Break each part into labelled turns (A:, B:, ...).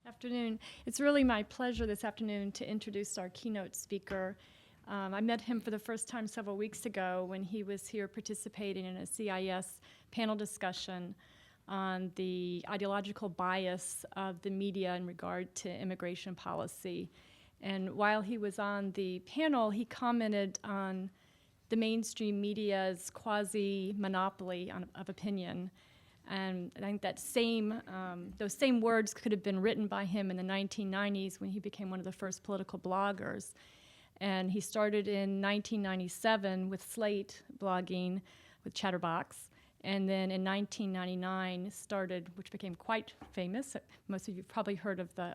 A: Afternoon. It's really my pleasure this afternoon to introduce our keynote speaker. I met him for the first time several weeks ago when he was here participating in a CIS panel discussion on the ideological bias of the media in regard to immigration policy. And while he was on the panel, he commented on the mainstream media's quasi-monopoly of opinion. And I think that those same words could have been written by him in the 1990s when he became one of the first political bloggers. And he started in 1997 with Slate blogging with Chatterbox. And then in 1999 started, which became quite famous. Most of you have probably heard of the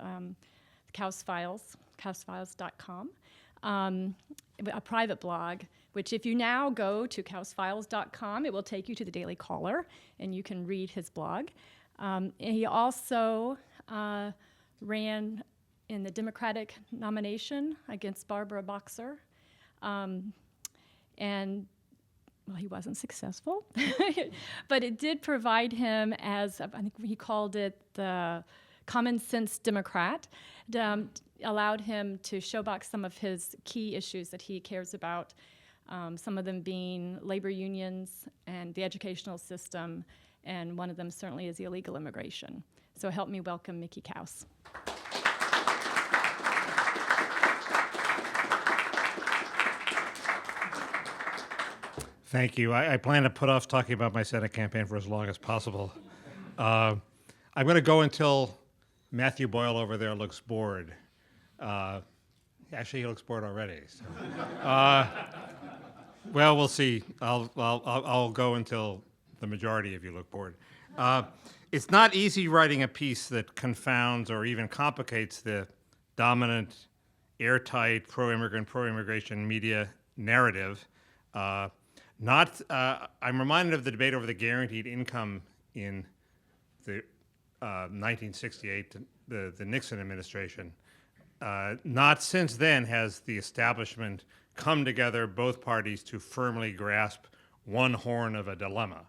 A: Katz Files, katzfiles.com, a private blog, which if you now go to katzfiles.com, it will take you to the Daily Caller, and you can read his blog. And he also ran in the Democratic nomination against Barbara Boxer. And well, he wasn't successful, but it did provide him as, I think he called it the common sense Democrat, allowed him to showbox some of his key issues that he cares about, some of them being labor unions and the educational system, and one of them certainly is illegal immigration. So help me welcome Mickey Kaus.
B: Thank you. I plan to put off talking about my Senate campaign for as long as possible. I'm going to go until Matthew Boyle over there looks bored. Actually, he looks bored already. So. Well, we'll see. I'll go until the majority of you look bored. It's not easy writing a piece that confounds or even complicates the dominant, airtight, pro-immigration media narrative. I'm reminded of the debate over the guaranteed income in the 1968, the Nixon administration. Not since then has the establishment come together, both parties, to firmly grasp one horn of a dilemma.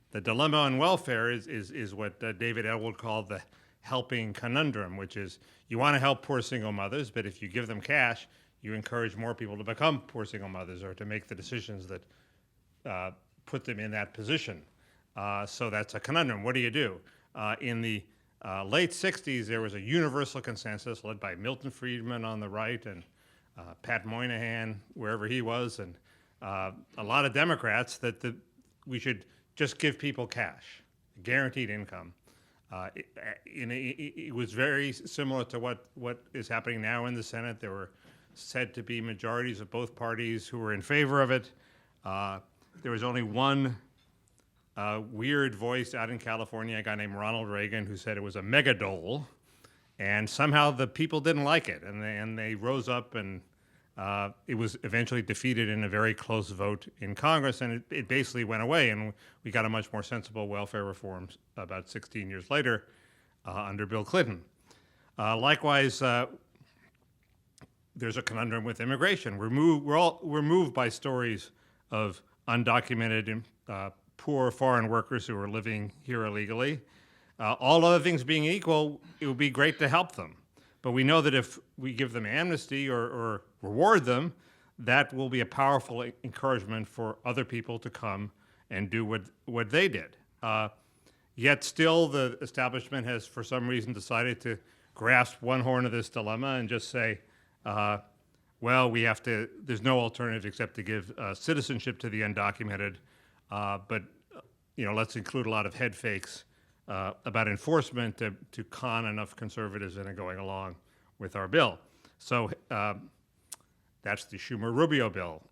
B: The dilemma on welfare is what David Ellwood called the helping conundrum, which is you want to help poor single mothers, but if you give them cash, you encourage more people to become poor single mothers or to make the decisions that put them in that position. So that's a conundrum. What do you do? In the late 60s, there was a universal consensus led by Milton Friedman on the right and Pat Moynihan, wherever he was, and a lot of Democrats that we should just give people cash, guaranteed income. It was very similar to what is happening now in the Senate. There were said to be majorities of both parties who were in favor of it. There was only one weird voice out in California, a guy named Ronald Reagan, who said it was a mega dole, and somehow the people didn't like it, and they rose up, and it was eventually defeated in a very close vote in Congress, and it basically went away, and we got a much more sensible welfare reform about 16 years later under Bill Clinton. Likewise, there's a conundrum with immigration. We're moved by stories of undocumented poor foreign workers who are living here illegally. All other things being equal, it would be great to help them. But we know that if we give them amnesty or reward them, that will be a powerful encouragement for other people to come and do what they did. Yet still, the establishment has, for some reason, decided to grasp one horn of this dilemma and just say, well, there's no alternative except to give citizenship to the undocumented, but let's include a lot of head fakes about enforcement to con enough conservatives into going along with our bill. So that's the Schumer-Rubio bill,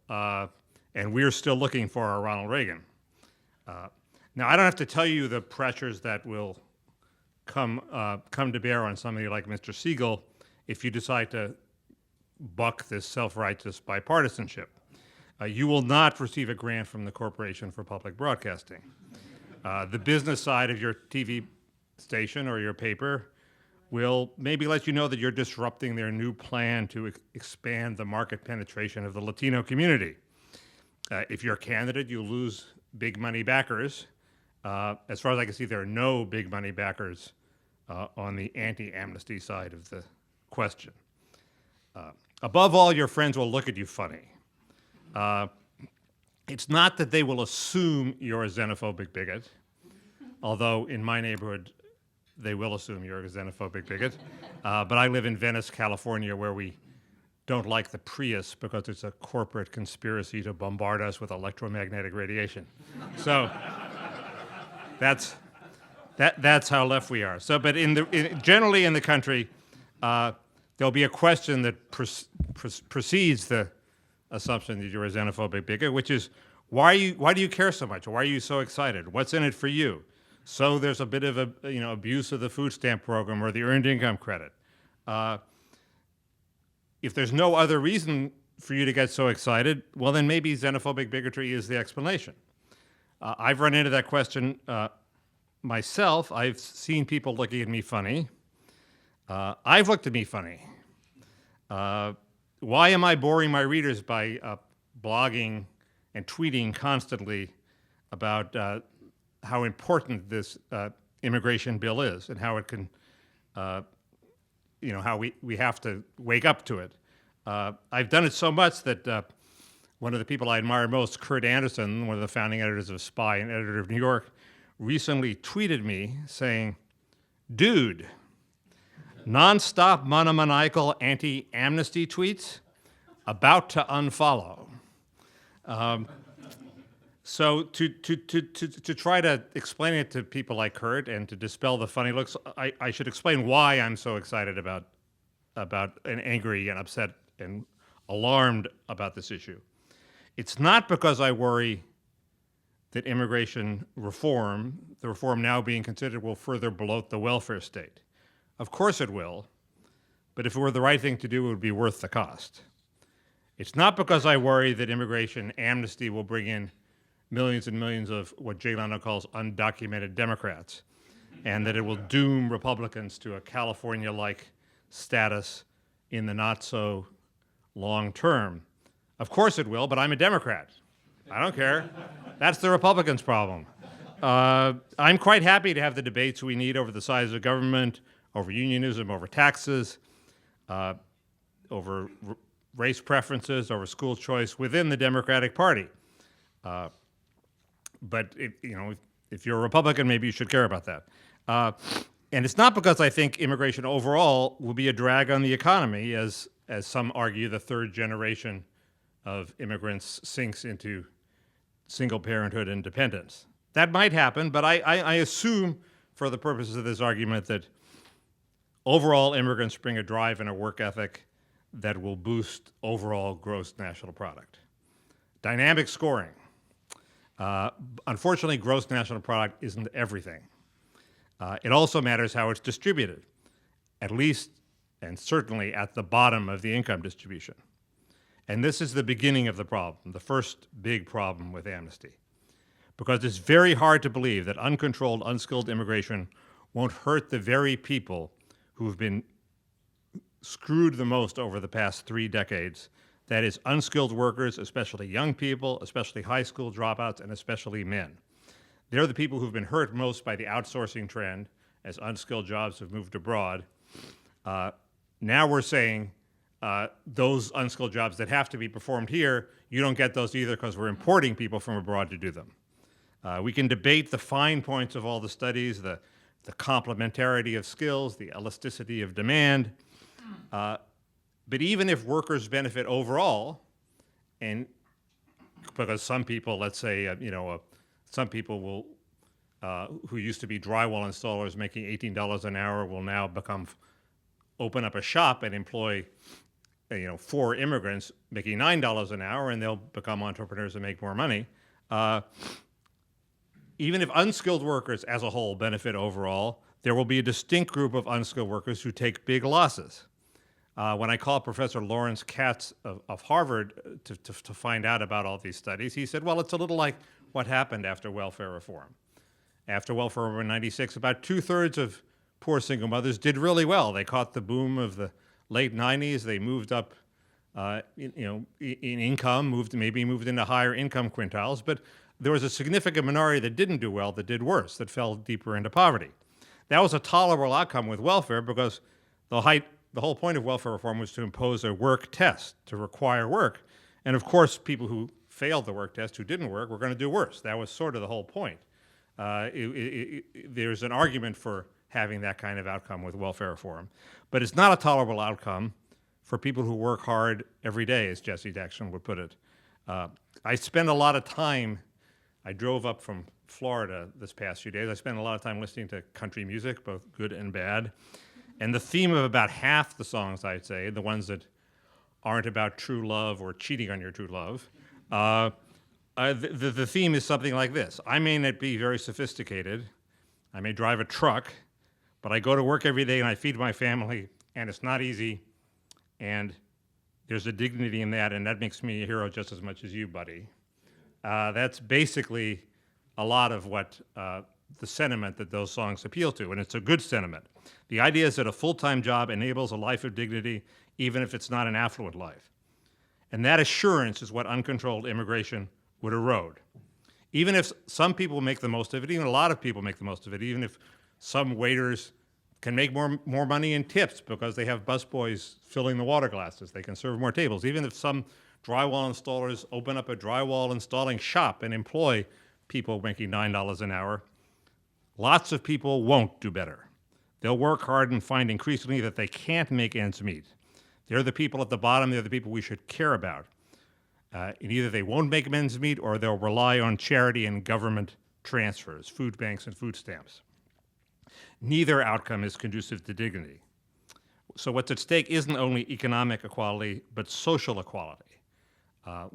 B: and we're still looking for our Ronald Reagan. Now, I don't have to tell you the pressures that will come to bear on somebody like Mr. Siegel if you decide to buck this self-righteous bipartisanship. You will not receive a grant from the Corporation for Public Broadcasting. The business side of your TV station or your paper will maybe let you know that you're disrupting their new plan to expand the market penetration of the Latino community. If you're a candidate, you lose big money backers. As far as I can see, there are no big money backers on the anti-amnesty side of the question. Above all, your friends will look at you funny. It's not that they will assume you're a xenophobic bigot, although in my neighborhood, they will assume you're a xenophobic bigot. But I live in Venice, California, where we don't like the Prius because it's a corporate conspiracy to bombard us with electromagnetic radiation. So that's how left we are. So, but generally in the country, there'll be a question that precedes the assumption that you're a xenophobic bigot, which is, why do you care so much? Why are you so excited? What's in it for you? So there's a bit of abuse of the food stamp program or the earned income credit. If there's no other reason for you to get so excited, well, then maybe xenophobic bigotry is the explanation. I've run into that question myself. I've seen people looking at me funny. I've looked at me funny. Why am I boring my readers by blogging and tweeting constantly about how important this immigration bill is and how it can, how we have to wake up to it? I've done it so much that one of the people I admire most, Kurt Anderson, one of the founding editors of Spy and editor of New York, recently tweeted me saying, "Dude, nonstop monomaniacal anti-amnesty tweets, about to unfollow." So to try to explain it to people like Kurt and to dispel the funny looks, I should explain why I'm so excited about and angry and upset and alarmed about this issue. It's not because I worry that immigration reform, the reform now being considered, will further bloat the welfare state. Of course it will, but if it were the right thing to do, it would be worth the cost. It's not because I worry that immigration amnesty will bring in millions and millions of what Jay Leno calls undocumented Democrats, and that it will doom Republicans to a California-like status in the not-so long term. Of course it will, but I'm a Democrat. I don't care. That's the Republicans' problem. I'm quite happy to have the debates we need over the size of government, over unionism, over taxes, over race preferences, over school choice within the Democratic Party. But if you're a Republican, maybe you should care about that. And it's not because I think immigration overall will be a drag on the economy, as some argue the third generation of immigrants sinks into single parenthood and dependence. That might happen, but I assume, for the purposes of this argument, that overall immigrants bring a drive and a work ethic that will boost overall gross national product. Dynamic scoring. Unfortunately, gross national product isn't everything. It also matters how it's distributed, at least and certainly at the bottom of the income distribution. And this is the beginning of the problem, the first big problem with amnesty. Because it's very hard to believe that uncontrolled, unskilled immigration won't hurt the very people who've been screwed the most over the past 3 decades. That is, unskilled workers, especially young people, especially high school dropouts, and especially men. They're the people who've been hurt most by the outsourcing trend as unskilled jobs have moved abroad. Now we're saying those unskilled jobs that have to be performed here, you don't get those either because we're importing people from abroad to do them. We can debate the fine points of all the studies, the complementarity of skills, the elasticity of demand. But even if workers benefit overall, and because some people, let's say, some people will, who used to be drywall installers making $18 an hour will now open up a shop and employ, 4 immigrants making $9 an hour, and they'll become entrepreneurs and make more money. Even if unskilled workers as a whole benefit overall, there will be a distinct group of unskilled workers who take big losses. When I called Professor Lawrence Katz of Harvard to find out about all these studies, he said, well, it's a little like what happened after welfare reform. After welfare reform in '96, about 2/3 of poor single mothers did really well. They caught the boom of the late '90s. They moved up in income, maybe moved into higher income quintiles, but there was a significant minority that didn't do well, that did worse, that fell deeper into poverty. That was a tolerable outcome with welfare because the whole point of welfare reform was to impose a work test, to require work. And of course, people who failed the work test, who didn't work, were going to do worse. That was sort of the whole point. There's an argument for having that kind of outcome with welfare reform. But it's not a tolerable outcome for people who work hard every day, as Jesse Jackson would put it. I spend a lot of time, I drove up from Florida this past few days. I spent a lot of time listening to country music, both good and bad. And the theme of about half the songs, I'd say, the ones that aren't about true love or cheating on your true love, the theme is something like this. I may not be very sophisticated. I may drive a truck, but I go to work every day and I feed my family, and it's not easy. And there's a dignity in that, and that makes me a hero just as much as you, buddy. That's basically a lot of what the sentiment that those songs appeal to, and it's a good sentiment. The idea is that a full-time job enables a life of dignity, even if it's not an affluent life. And that assurance is what uncontrolled immigration would erode. Even if some people make the most of it, even a lot of people make the most of it, even if some waiters can make more money in tips because they have busboys filling the water glasses, they can serve more tables, even if some drywall installers open up a drywall installing shop and employ people making $9 an hour, lots of people won't do better. They'll work hard and find increasingly that they can't make ends meet. They're the people at the bottom, they're the people we should care about. And either they won't make ends meet or they'll rely on charity and government transfers, food banks and food stamps. Neither outcome is conducive to dignity. So what's at stake isn't only economic equality, but social equality.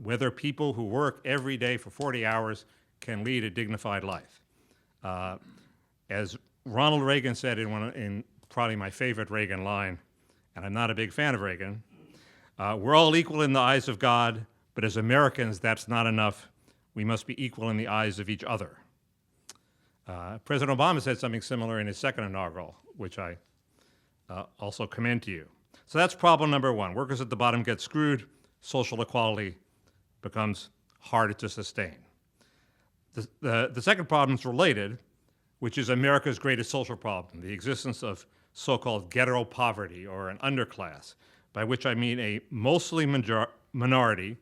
B: Whether people who work every day for 40 hours can lead a dignified life. As Ronald Reagan said in probably my favorite Reagan line, and I'm not a big fan of Reagan, we're all equal in the eyes of God, but as Americans, that's not enough. We must be equal in the eyes of each other. President Obama said something similar in his second inaugural, which I also commend to you. So that's problem number one. Workers at the bottom get screwed. Social equality becomes harder to sustain. The second problem is related, which is America's greatest social problem, the existence of so-called ghetto poverty, or an underclass, by which I mean a mostly minority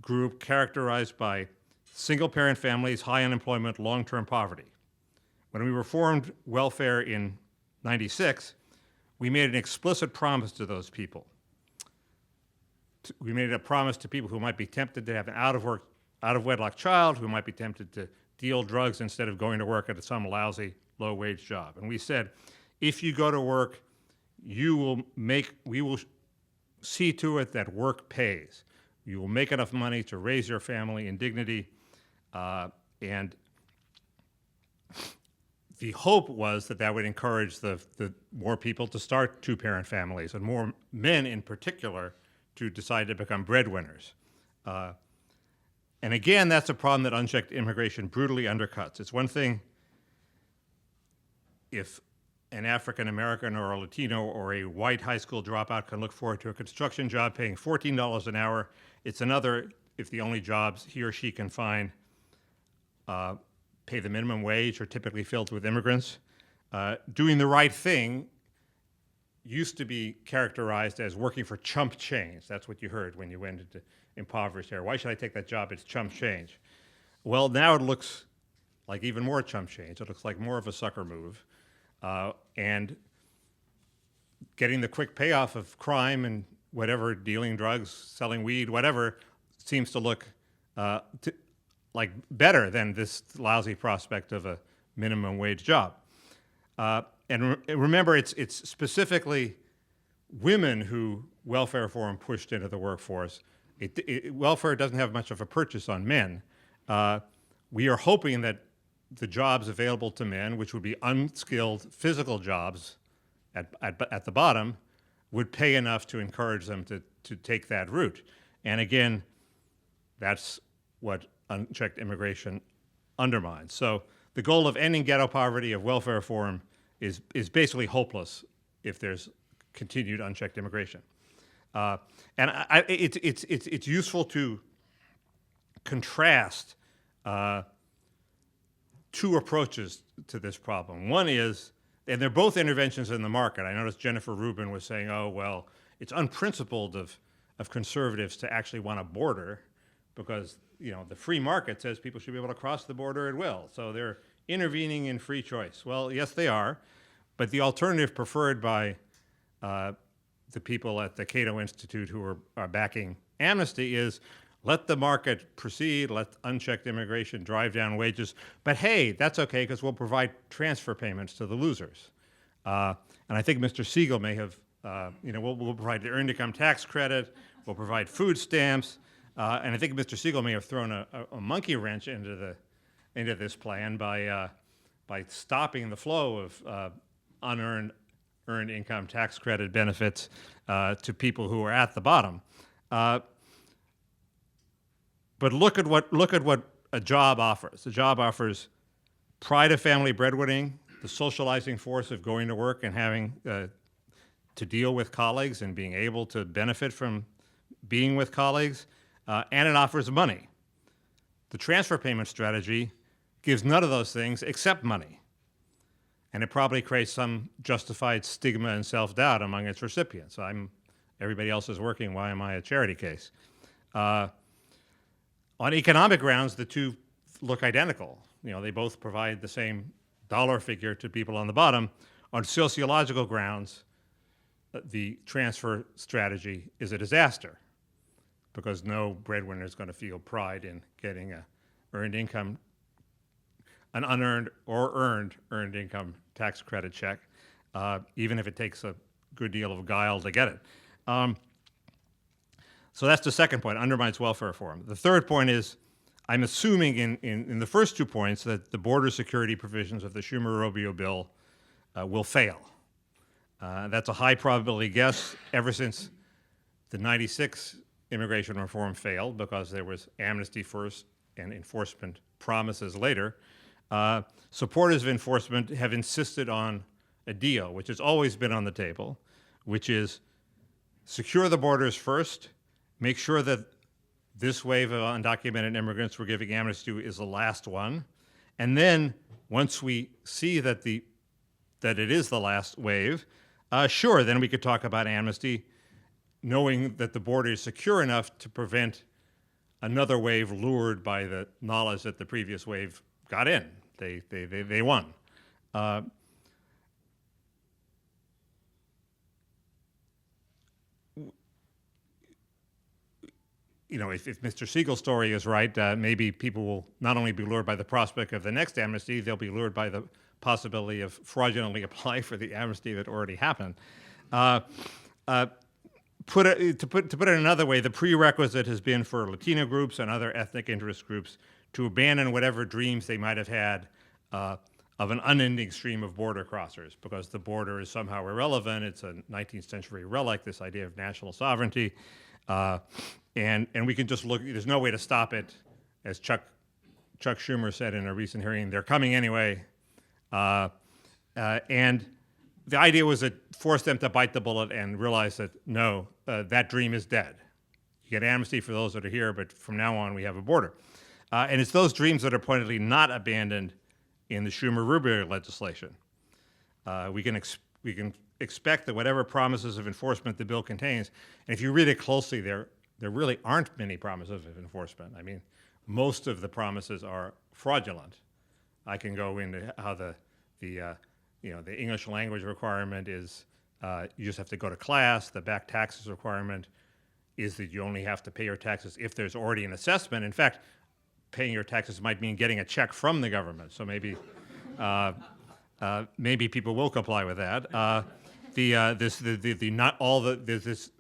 B: group characterized by single-parent families, high unemployment, long-term poverty. When we reformed welfare in '96, we made an explicit promise to those people. We made a promise to people who might be tempted to have an out-of-wedlock child, who might be tempted to deal drugs instead of going to work at some lousy, low-wage job. And we said, if you go to work, we will see to it that work pays. You will make enough money to raise your family in dignity. And the hope was that would encourage the more people to start two-parent families, and more men in particular to decide to become breadwinners. And again, that's a problem that unchecked immigration brutally undercuts. It's one thing if an African American or a Latino or a white high school dropout can look forward to a construction job paying $14 an hour. It's another if the only jobs he or she can find pay the minimum wage, are typically filled with immigrants. Doing the right thing used to be characterized as working for chump change. That's what you heard when you went into impoverished area. Why should I take that job? It's chump change. Well, now it looks like even more chump change. It looks like more of a sucker move. And getting the quick payoff of crime and whatever, dealing drugs, selling weed, whatever, seems to look like better than this lousy prospect of a minimum wage job. And remember, it's specifically women who welfare reform pushed into the workforce. Welfare doesn't have much of a purchase on men. We are hoping that the jobs available to men, which would be unskilled physical jobs at the bottom, would pay enough to encourage them to take that route. And again, that's what unchecked immigration undermines. So the goal of ending ghetto poverty, of welfare reform, is basically hopeless if there's continued unchecked immigration. And it's useful to contrast two approaches to this problem. One is, and they're both interventions in the market. I noticed Jennifer Rubin was saying, oh, well, it's unprincipled of conservatives to actually want a border because, the free market says people should be able to cross the border at will. So they're intervening in free choice. Well, yes, they are. But the alternative preferred by the people at the Cato Institute who are backing amnesty is let the market proceed, let unchecked immigration drive down wages. But hey, that's okay because we'll provide transfer payments to the losers. And I think Mr. Siegel may have, we'll provide the earned income tax credit, we'll provide food stamps, and I think Mr. Siegel may have thrown a monkey wrench into this plan by stopping the flow of earned income tax credit benefits to people who are at the bottom. But look at what a job offers. A job offers pride of family breadwinning, the socializing force of going to work and having to deal with colleagues and being able to benefit from being with colleagues, and it offers money. The transfer payment strategy gives none of those things except money. And it probably creates some justified stigma and self-doubt among its recipients. Everybody else is working, why am I a charity case? On economic grounds, the two look identical. They both provide the same dollar figure to people on the bottom. On sociological grounds, the transfer strategy is a disaster because no breadwinner is going to feel pride in getting an unearned or earned income tax credit check, even if it takes a good deal of guile to get it. So that's the second point, undermines welfare reform. The third point is, I'm assuming in the first 2 points that the border security provisions of the Schumer-Rubio bill will fail. That's a high probability guess ever since the 96 immigration reform failed because there was amnesty first and enforcement promises later. Supporters of enforcement have insisted on a deal, which has always been on the table, which is secure the borders first, make sure that this wave of undocumented immigrants we're giving amnesty to is the last one. And then once we see that it is the last wave, sure, then we could talk about amnesty, knowing that the border is secure enough to prevent another wave lured by the knowledge that the previous wave got in. They won. If Mr. Siegel's story is right, maybe people will not only be lured by the prospect of the next amnesty, they'll be lured by the possibility of fraudulently apply for the amnesty that already happened. To put it another way, the prerequisite has been for Latino groups and other ethnic interest groups to abandon whatever dreams they might have had of an unending stream of border crossers, because the border is somehow irrelevant. It's a 19th century relic, this idea of national sovereignty. And we can just look, there's no way to stop it. As Chuck Schumer said in a recent hearing, they're coming anyway. And the idea was to force them to bite the bullet and realize that, no, that dream is dead. You get amnesty for those that are here, but from now on we have a border. And it's those dreams that are pointedly not abandoned in the Schumer-Rubio legislation. We can expect that whatever promises of enforcement the bill contains, and if you read it closely, there really aren't many promises of enforcement. I mean, most of the promises are fraudulent. I can go into how the English language requirement is you just have to go to class. The back taxes requirement is that you only have to pay your taxes if there's already an assessment. In fact, paying your taxes might mean getting a check from the government. So maybe maybe people will comply with that. There's this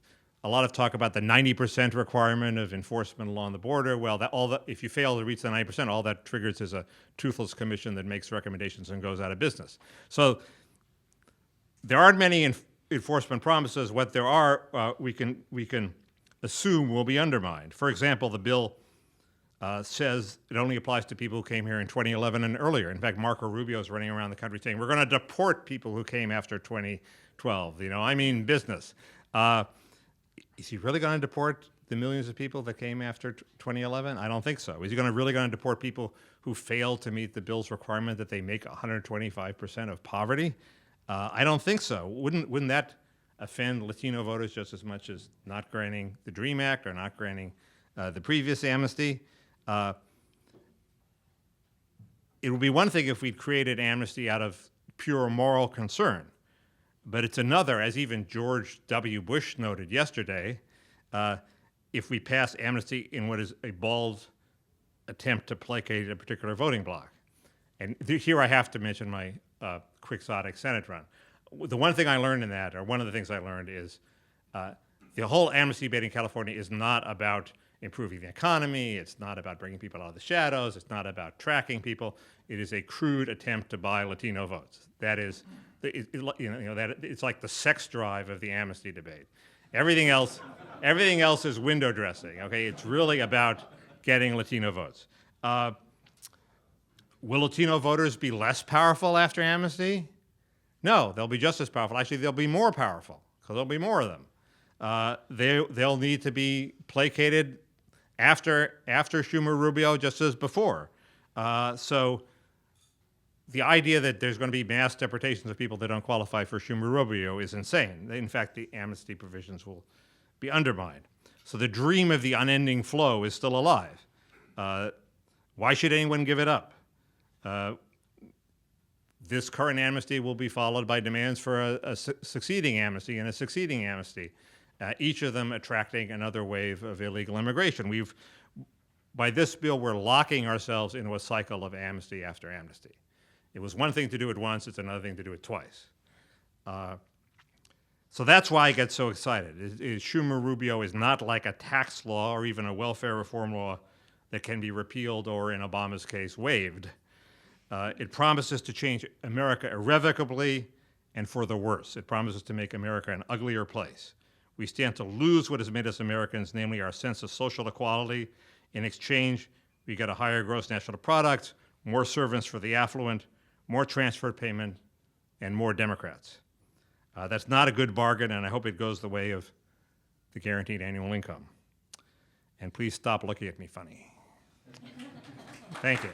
B: a lot of talk about the 90% requirement of enforcement along the border. Well, if you fail to reach the 90%, all that triggers is a toothless commission that makes recommendations and goes out of business. So there aren't many enforcement promises. What there are, we can assume will be undermined. For example, the bill says it only applies to people who came here in 2011 and earlier. In fact, Marco Rubio is running around the country saying, we're going to deport people who came after 2012. I mean business. Is he really going to deport the millions of people that came after 2011? I don't think so. Is he really going to deport people who failed to meet the bill's requirement that they make 125% of poverty? I don't think so. Wouldn't that offend Latino voters just as much as not granting the DREAM Act or not granting the previous amnesty? It would be one thing if we'd created amnesty out of pure moral concern, but it's another, as even George W. Bush noted yesterday, if we pass amnesty in what is a bald attempt to placate a particular voting bloc. And here I have to mention my quixotic Senate run. The one thing I learned in that, or one of the things I learned, is the whole amnesty debate in California is not about improving the economy. It's not about bringing people out of the shadows. It's not about tracking people. It is a crude attempt to buy Latino votes. That is, it's like the sex drive of the amnesty debate. Everything else is window dressing. Okay, it's really about getting Latino votes. Will Latino voters be less powerful after amnesty? No, they'll be just as powerful. Actually, they'll be more powerful because there'll be more of them. They'll need to be placated after Schumer Rubio, just as before. So the idea that there's going to be mass deportations of people that don't qualify for Schumer Rubio is insane. In fact, the amnesty provisions will be undermined. So the dream of the unending flow is still alive. Why should anyone give it up? This current amnesty will be followed by demands for a succeeding amnesty and a succeeding amnesty, each of them attracting another wave of illegal immigration. By this bill, we're locking ourselves into a cycle of amnesty after amnesty. It was one thing to do it once, it's another thing to do it twice. So that's why I get so excited. Schumer Rubio is not like a tax law or even a welfare reform law that can be repealed or, in Obama's case, waived. It promises to change America irrevocably and for the worse. It promises to make America an uglier place. We stand to lose what has made us Americans, namely our sense of social equality. In exchange, we get a higher gross national product, more servants for the affluent, more transfer payment, and more Democrats. That's not a good bargain, and I hope it goes the way of the guaranteed annual income. And please stop looking at me funny. Thank you.